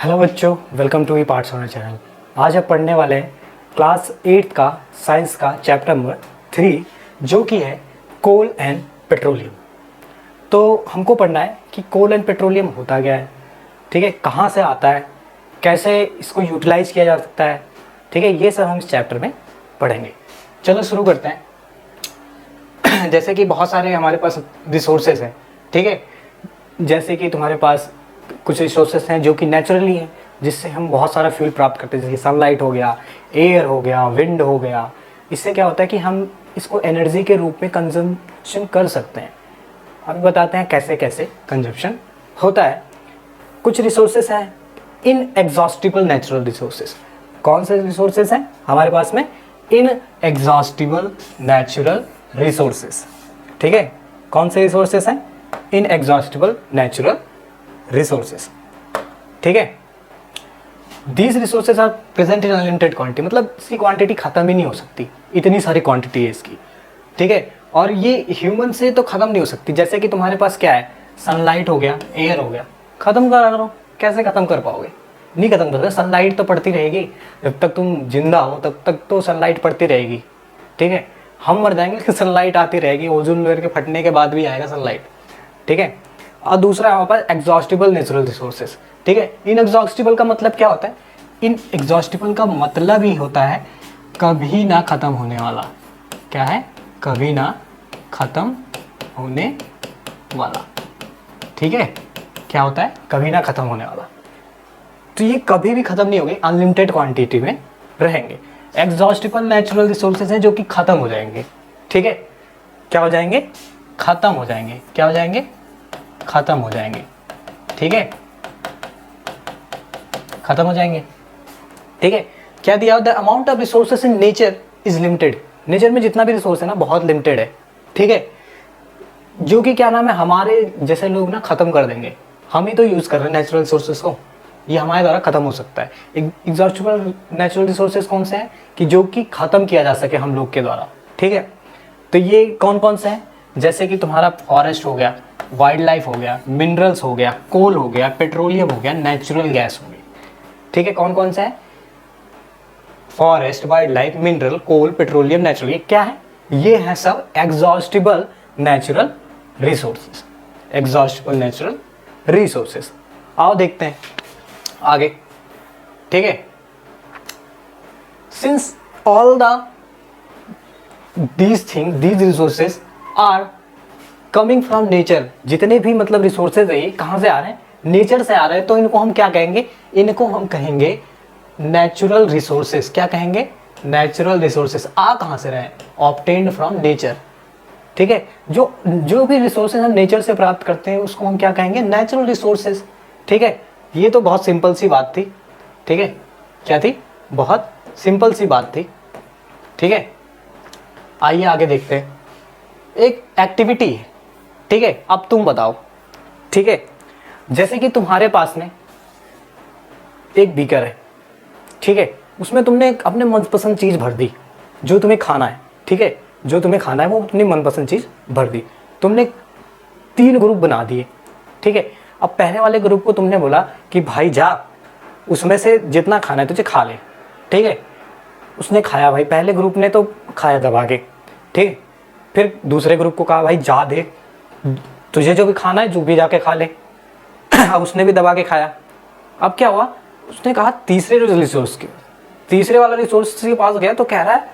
Hello बच्चों, welcome to E parts on channel. आज हम पढ़ने वाले हैं क्लास 8 का साइंस का चैप्टर नंबर 3 जो कि है कोल एंड पेट्रोलियम। तो हमको पढ़ना है कि कोल एंड पेट्रोलियम होता क्या है, ठीक है, कहाँ से आता है, कैसे इसको यूटिलाइज किया जा सकता है, ठीक है, ये सब हम इस चैप्टर में पढ़ेंगे। चलो शुरू करते हैं। जैसे कि बहुत सारे हमारे पास रिसोर्सेज हैं, ठीक है, जैसे कि तुम्हारे पास कुछ रिसोर्सेज हैं जो कि नेचुरली हैं, जिससे हम बहुत सारा फ्यूल प्राप्त करते हैं, जैसे सनलाइट हो गया, एयर हो गया, विंड हो गया। इससे क्या होता है कि हम इसको एनर्जी के रूप में कंजम्पशन कर सकते हैं। अभी बताते हैं कैसे कैसे कंजम्पशन होता है। कुछ रिसोर्सेज हैं इन एग्जॉस्टिबल नेचुरल रिसोर्सेज। कौन से रिसोर्सेज हैं हमारे पास में? इन एग्जॉस्टिबल नेचुरल रिसोर्सेज, ठीक है। कौन से रिसोर्सेज हैं? इन एग्जॉस्टिबल नेचुरल रिसोर्सेज, ठीक है। These resources are present in unlimited quantity, मतलब इसकी क्वांटिटी खत्म ही नहीं हो सकती, इतनी सारी क्वांटिटी है इसकी, ठीक है। और ये ह्यूमन से तो खत्म नहीं हो सकती। जैसे कि तुम्हारे पास क्या है, सनलाइट हो गया, एयर हो गया, खत्म करो, कैसे खत्म कर पाओगे? नहीं खत्म कर सकते। सनलाइट तो पड़ती रहेगी, जब तक तुम जिंदा हो तब तक तो सनलाइट पड़ती रहेगी, ठीक है। हम मर जाएंगे लेकिन सनलाइट आती रहेगी, ओजोन लेयर के फटने के बाद भी आएगा सनलाइट, ठीक है। और दूसरा हमारे पास एग्जॉस्टिबल नेचुरल रिसोर्सेज, ठीक है। इन एग्जॉस्टिबल का मतलब क्या होता है? इन एग्जॉस्टिबल का मतलब ही होता है कभी ना खत्म होने वाला। क्या है? कभी ना खत्म होने वाला, ठीक है। क्या होता है? कभी ना खत्म होने वाला। तो ये कभी भी खत्म नहीं होंगे, अनलिमिटेड क्वांटिटी में रहेंगे। एग्जॉस्टिबल नेचुरल रिसोर्सेज हैं जो कि खत्म हो जाएंगे, ठीक है। क्या हो जाएंगे? खत्म हो जाएंगे। क्या हो जाएंगे? खत्म हो जाएंगे, ठीक है, खत्म हो जाएंगे, ठीक है। क्या दिया? The amount of resources in nature is limited. Nature में जितना भी रिसोर्स है ना, बहुत लिमिटेड है, ठीक है, जो कि क्या नाम है, हमारे जैसे लोग ना खत्म कर देंगे। हम ही तो यूज कर रहे हैं नेचुरल रिसोर्सेज को, ये हमारे द्वारा खत्म हो सकता है। एग्जॉस्टिबल नेचुरल रिसोर्सेज कौन से हैं कि जो कि खत्म किया जा सके हम लोग के द्वारा, ठीक है। तो ये कौन कौन से हैं? जैसे कि तुम्हारा फॉरेस्ट हो गया, वाइल्ड लाइफ हो गया, मिनरल्स हो गया, कोल हो गया, पेट्रोलियम हो गया, नेचुरल गैस हो गई, ठीक है। कौन कौन सा है? फॉरेस्ट, वाइल्ड लाइफ, मिनरल, कोल, पेट्रोलियम, नेचुरल। ये क्या है? ये है सब exhaustible natural resources. Exhaustible natural resources. आओ देखते हैं आगे, ठीक है। Since all these resources are coming from nature, जितने भी मतलब रिसोर्सेज है ये कहाँ से आ रहे हैं? नेचर से आ रहे हैं। तो इनको हम क्या कहेंगे? इनको हम कहेंगे नेचुरल रिसोर्सेज। क्या कहेंगे? Natural resources. आ कहाँ से रहे हैं? ऑब्टेन्ड फ्रॉम नेचर, ठीक है। जो भी रिसोर्सेज हम नेचर से प्राप्त करते हैं उसको हम क्या कहेंगे? नेचुरल रिसोर्सेज, ठीक है। ये तो बहुत सिंपल सी बात थी, ठीक है। क्या थी? बहुत सिंपल सी बात थी, ठीक है। आइए आगे देखते हैं। एक एक्टिविटी है, ठीक है। अब तुम बताओ, ठीक है। जैसे कि तुम्हारे पास में एक बीकर है, ठीक है, उसमें तुमने अपने मनपसंद चीज़ भर दी, जो तुम्हें खाना है, ठीक है, जो तुम्हें खाना है वो अपनी मनपसंद चीज़ भर दी। तुमने 3 ग्रुप बना दिए, ठीक है। अब पहले वाले ग्रुप को तुमने बोला कि भाई जा, उसमें से जितना खाना है तुझे खा ले, ठीक है। उसने खाया, भाई पहले ग्रुप ने तो खाया दबा के, ठीक है। फिर दूसरे ग्रुप को कहा भाई जा दे, तुझे जो भी खाना है जो भी जाके खा ले। अब उसने भी दबा के खाया। अब क्या हुआ? उसने कहा तीसरे वाला रिसोर्स के पास गया तो कह रहा है,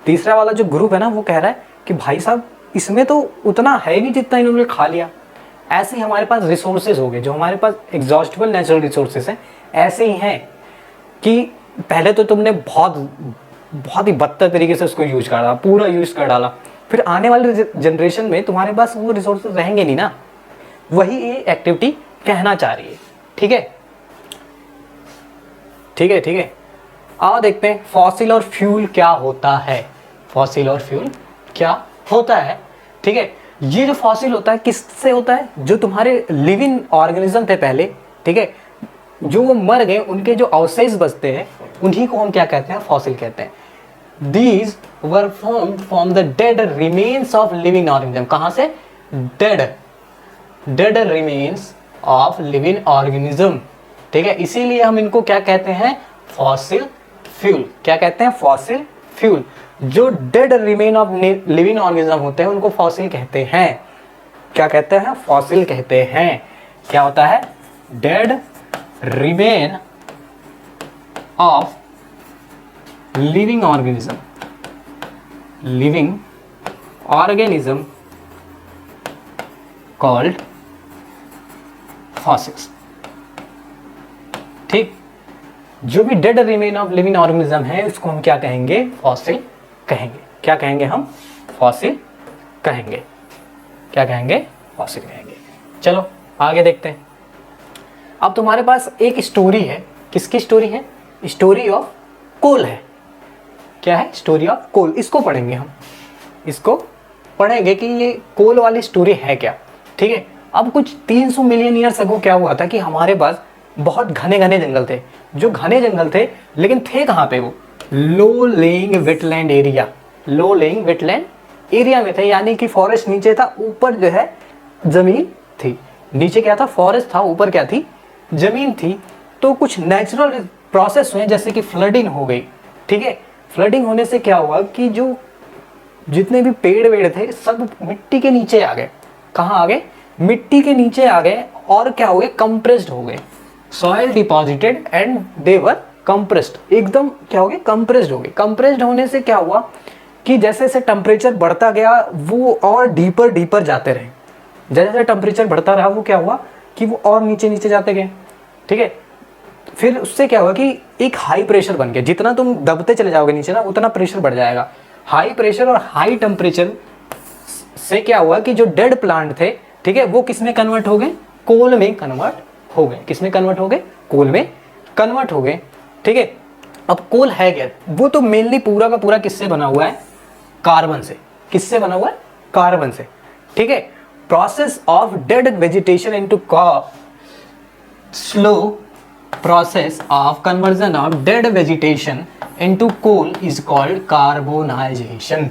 तीसरा वाला जो ग्रुप है ना वो कह रहा है कि भाई साहब इसमें तो उतना है नहीं जितना इन्होंने खा लिया। ऐसे ही हमारे पास रिसोर्सेज हो गए, जो हमारे पास एग्जॉस्टिबल नेचुरल रिसोर्सेज हैं, ऐसे ही हैं कि पहले तो तुमने बहुत ही बदतर तरीके से उसको यूज कर डाला, पूरा यूज कर डाला। फिर आने वाले जनरेशन में तुम्हारे पास वो रिसोर्सेज रहेंगे नहीं ना। वही ये एक्टिविटी कहना चाह रही है, ठीक है, ठीक है, ठीक है। आओ देखते हैं फॉसिल और फ्यूल क्या होता है। फॉसिल और फ्यूल क्या होता है, ठीक है। ये जो फॉसिल होता है किससे होता है? जो तुम्हारे लिविंग ऑर्गेनिज्म थे पहले, ठीक है, जो वो मर गए उनके जो अवशेष बचते हैं उन्हीं को हम क्या कहते हैं? फॉसिल कहते हैं। These were formed from the dead remains of living organism. कहाँ से? dead remains of living organism, ठीक है, इसीलिए हम इनको क्या कहते हैं, फॉसिल फ्यूल। क्या कहते हैं, फॉसिल फ्यूल। जो dead remain of living organism होते हैं उनको फॉसिल कहते हैं। क्या कहते हैं, फॉसिल कहते हैं। क्या होता है, dead remain of living organism, living organism called fossils. ठीक, जो भी dead remain of living organism है उसको हम क्या कहेंगे, फॉसिल कहेंगे। क्या कहेंगे हम, फॉसिल कहेंगे। क्या कहेंगे, फॉसिल कहेंगे। चलो आगे देखते हैं। अब तुम्हारे पास एक स्टोरी है, किसकी स्टोरी है, स्टोरी ऑफ कोल है। क्या है, स्टोरी ऑफ कोल। इसको पढ़ेंगे हम, इसको पढ़ेंगे कि ये कोल वाली स्टोरी है क्या। ठीक है, अब कुछ 300 मिलियन ईयर्स अगो क्या हुआ था कि हमारे पास बहुत घने घने जंगल थे। जो घने जंगल थे, लेकिन थे कहाँ पे, वो लो लेइंग वेटलैंड एरिया, लो लेइंग वेटलैंड एरिया में थे। यानी कि फॉरेस्ट नीचे था, ऊपर जो है जमीन थी। नीचे क्या था, फॉरेस्ट था, ऊपर क्या थी, जमीन थी। तो कुछ नेचुरल प्रोसेस हुए, जैसे कि फ्लडिंग हो गई। ठीक है, फ्लडिंग होने से क्या हुआ कि जो जितने भी पेड़ वेड़ थे सब मिट्टी के नीचे आ गए। कहाँ आ गए, मिट्टी के नीचे आ गए। और क्या हो गए, कंप्रेस्ड हो गए। Soil deposited and they were compressed. एकदम क्या हो गए, कंप्रेस्ड हो गए। कंप्रेस्ड होने से क्या हुआ कि जैसे जैसे टेम्परेचर बढ़ता गया वो और डीपर डीपर जाते रहे। जैसे जैसे टेम्परेचर बढ़ता रहा वो क्या हुआ कि वो और नीचे नीचे जाते गए। ठीक है, फिर उससे क्या हुआ कि एक हाई प्रेशर बन गया। जितना तुम दबते चले जाओगे नीचे ना, उतना प्रेशर बढ़ जाएगा। हाई प्रेशर और हाई टेम्परेचर से क्या हुआ कि जो डेड प्लांट थे, ठीक है, वो किस में कन्वर्ट हो गए, कोल में कन्वर्ट हो गए। किस में कन्वर्ट हो गए, कोल में कन्वर्ट हो गए। ठीक है, अब कोल है क्या, वो तो मेनली पूरा का पूरा किससे बना हुआ है, कार्बन से। किससे बना हुआ है, कार्बन से। ठीक है, process of dead vegetation into slow process of conversion of dead vegetation into coal is called carbonization।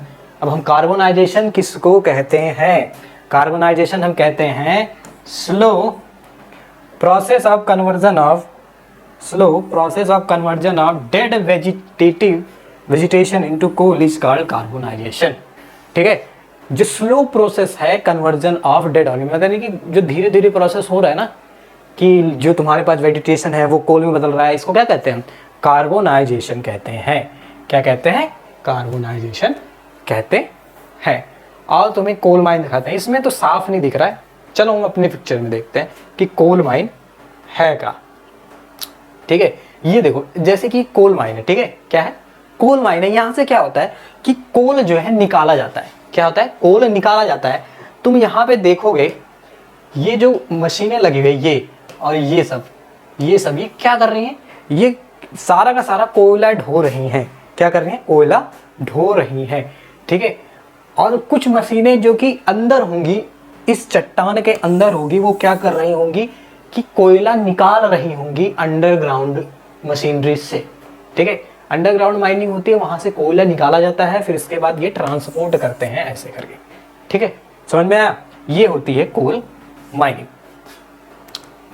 अब हम कार्बोनाइजेशन किसको कहते हैं, कार्बोनाइजेशन हम कहते हैं slow process of conversion of dead vegetation into coal is called carbonisation. ठीक है, जो स्लो प्रोसेस है कन्वर्जन ऑफ डेड ऑर्गेनिज्म, यानी कि जो धीरे धीरे प्रोसेस हो रहा है ना, कि जो तुम्हारे पास वेजिटेशन है वो कोल में बदल रहा है, इसको क्या कहते हैं, कार्बोनाइजेशन कहते हैं। क्या कहते हैं, कार्बोनाइजेशन कहते हैं। और तुम्हें कोल माइन दिखाते हैं। इसमें तो साफ नहीं दिख रहा है, चलो हम अपने पिक्चर में देखते हैं कि कोल माइन है क्या। ठीक है, ये देखो जैसे कि कोल माइन है। ठीक है, क्या है, कोल माइन है। यहाँ से क्या होता है कि कोल जो है निकाला जाता है। क्या होता है, कोल निकाला जाता है। तुम यहाँ पे देखोगे ये जो मशीनें लगी हुई, ये और ये सब ये क्या कर रही हैं, ये सारा का सारा कोयला ढो रही हैं। क्या कर रही हैं, कोयला ढो रही हैं। ठीक है, और कुछ मशीनें जो कि अंदर होंगी, इस चट्टान के अंदर होगी, वो क्या कर रही होंगी कि कोयला निकाल रही होंगी अंडरग्राउंड मशीनरी से। ठीक है, अंडरग्राउंड माइनिंग होती है, वहां से कोयला निकाला जाता है, फिर इसके बाद ये ट्रांसपोर्ट करते हैं ऐसे करके। ठीक है, समझ में आया, ये होती है कोल माइनिंग।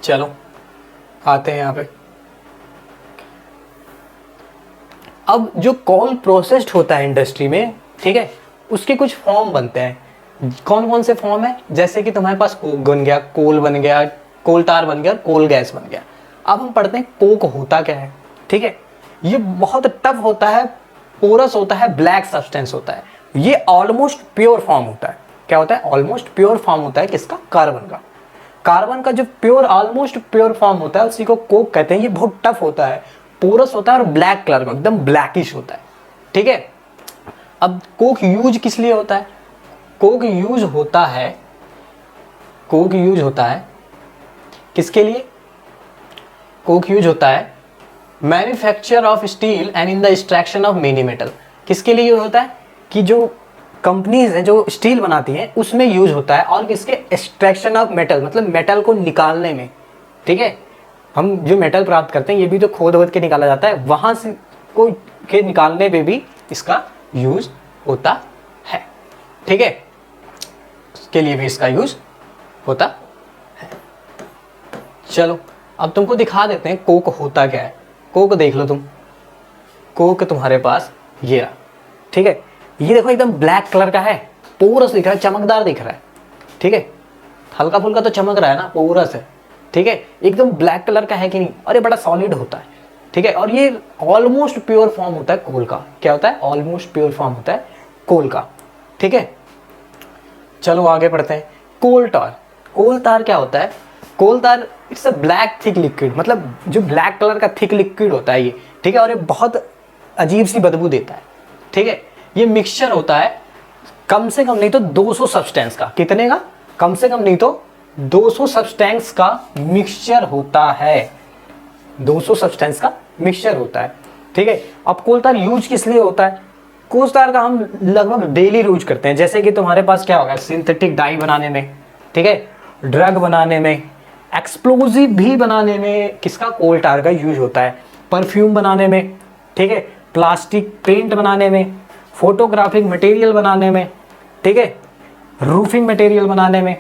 चलो आते हैं यहाँ पे। अब जो कोल प्रोसेस्ड होता है इंडस्ट्री में, ठीक है, उसके कुछ फॉर्म बनते हैं। कौन कौन से फॉर्म है, जैसे कि तुम्हारे पास कोक बन गया, कोल बन गया, कोल टार बन गया, कोल गैस बन गया। अब हम पढ़ते हैं कोक होता क्या है। ठीक है, ये बहुत टफ होता है, पोरस होता है, ब्लैक सब्सटेंस होता है। ये ऑलमोस्ट प्योर फॉर्म होता है। क्या होता है, ऑलमोस्ट प्योर फॉर्म होता है किसका, कार्बन का। कार्बन का जो प्योर ऑलमोस्ट प्योर फॉर्म होता है उसी को कोक कहते हैं। ये बहुत टफ होता है, पोरस होता है और ब्लैक कलर में, एकदम ब्लैकिश होता है। ठीक है, अब कोक यूज किस लिए होता है, कोक यूज होता है किसके लिए, कोक यूज होता है manufacture of steel and in the extraction of many metal. किसके लिए यूज होता है, कि जो कंपनीज हैं जो स्टील बनाती हैं उसमें यूज होता है, और किसके, एक्सट्रैक्शन ऑफ मेटल, मतलब मेटल को निकालने में। ठीक है, हम जो मेटल प्राप्त करते हैं ये भी तो खोद के निकाला जाता है, वहां से को के निकालने में भी इसका यूज होता है। ठीक है, उसके लिए भी इसका यूज होता है। चलो अब तुमको दिखा देते हैं कोक होता क्या है। कोक देख लो तुम, कोक तुम्हारे पास ये रहा, ठीक है। ये देखो एकदम ब्लैक कलर का है, पोरस दिख रहा है, चमकदार दिख रहा है, ठीक है। हल्का फुल्का तो चमक रहा है ना, पोरस है, ठीक है। एकदम ब्लैक कलर का है कि नहीं, और ये बड़ा सॉलिड होता है, ठीक है। और ये ऑलमोस्ट प्योर फॉर्म होता है कोल का। क्या होता है? ऑलमोस्ट प्योर फॉर्म होता है कोल का, ठीक है। चलो आगे बढ़ते हैं। कोल टार। कोल टार क्या होता है? Coal tar it's a black thick liquid, मतलब जो ब्लैक कलर का थिक लिक्विड होता है ये, ठीक है। और ये बहुत अजीब सी बदबू देता है, ठीक है। ये मिक्सचर होता है कम से कम नहीं तो 200 सब्सटेंस का। कितने का? कम से कम नहीं तो 200 सब्सटेंस का मिक्सचर होता है। 200 सब्सटेंस का मिक्सचर होता है, ठीक है। अब कोल टार यूज किस लिए होता है? कोल टार का हम लगभग डेली यूज करते हैं। जैसे कि तुम्हारे पास क्या होगा, सिंथेटिक डाई बनाने में, ठीक है, ड्रग बनाने में, एक्सप्लोजिव भी बनाने में किसका? कोल टार का यूज होता है। परफ्यूम बनाने में, ठीक है, प्लास्टिक पेंट बनाने में, फोटोग्राफिक मटेरियल बनाने में, ठीक है, रूफिंग मटेरियल बनाने में।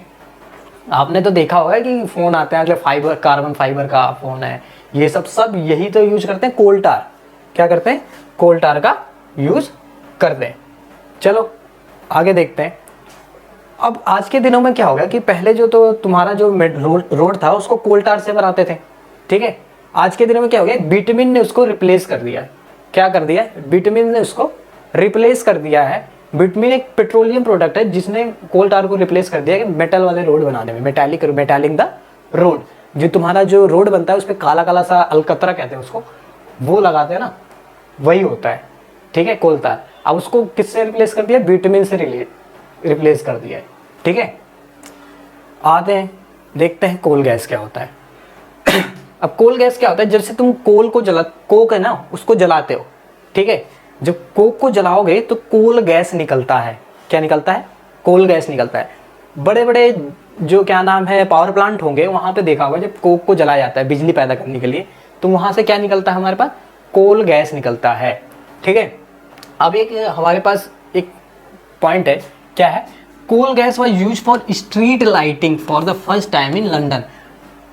आपने तो देखा होगा कि फ़ोन आते हैं, फाइबर, कार्बन फाइबर का फ़ोन है, ये सब यही तो यूज करते हैं, कोल टार। क्या करते हैं? कोल टार का यूज करते हैं। चलो आगे देखते हैं। अब आज के दिनों में क्या हो गया कि पहले जो तो तुम्हारा जो रोड था उसको कोल टार से बनाते थे, ठीक है। आज के दिनों में क्या हो गया, बिटुमिन ने उसको रिप्लेस कर दिया है। क्या कर दिया है? बिटुमिन ने उसको रिप्लेस कर दिया है। बिटुमिन एक पेट्रोलियम प्रोडक्ट है जिसने कोल टार को रिप्लेस कर दिया है मेटल वाले रोड बनाने में, मेटालिक द रोड। जो तुम्हारा जो रोड बनता है उस पर काला काला सा अलकतरा कहते हैं उसको, वो लगाते हैं ना, वही होता है, ठीक है, कोल टार। अब उसको किससे रिप्लेस कर दिया? बिटुमिन से रिप्लेस कर दिया है, ठीक है। आते हैं, देखते हैं कोल गैस क्या होता है। अब कोल गैस क्या होता है? जब से तुम कोक है ना उसको जलाते हो, ठीक है। जब कोक को जलाओगे तो कोल गैस निकलता है। क्या निकलता है? कोल गैस निकलता है। बड़े बड़े जो क्या नाम है पावर प्लांट होंगे वहां पे देखा होगा, जब कोक को जलाया जाता है बिजली पैदा करने के लिए, तो वहां से क्या निकलता है हमारे पास? कोल गैस निकलता है, ठीक है। अब एक हमारे पास एक पॉइंट है, क्या है? Coal gas was use for street lighting for the first time in London.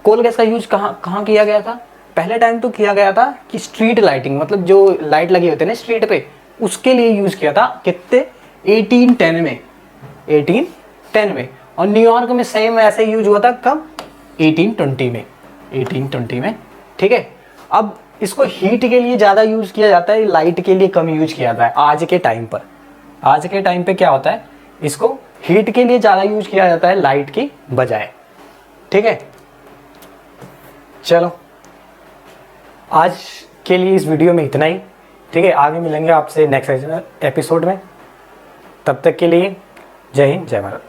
Coal gas का यूज कहाँ किया गया था? पहले टाइम तो किया गया था कि स्ट्रीट लाइटिंग, मतलब जो लाइट लगी होती है ना स्ट्रीट पे, उसके लिए यूज किया था। कितने? 1810 में, 1810 में। और न्यूयॉर्क में सेम ऐसे यूज हुआ था कब? 1820 में, 1820 में, ठीक है। अब इसको हीट के लिए ज़्यादा यूज किया जाता है, लाइट के लिए कम यूज किया जाता है आज के टाइम पर। आज के टाइम पे क्या होता है, इसको हीट के लिए ज़्यादा यूज किया जाता है लाइट की बजाय, ठीक है। चलो आज के लिए इस वीडियो में इतना ही, ठीक है। आगे मिलेंगे आपसे नेक्स्ट एपिसोड में। तब तक के लिए जय हिंद, जय भारत।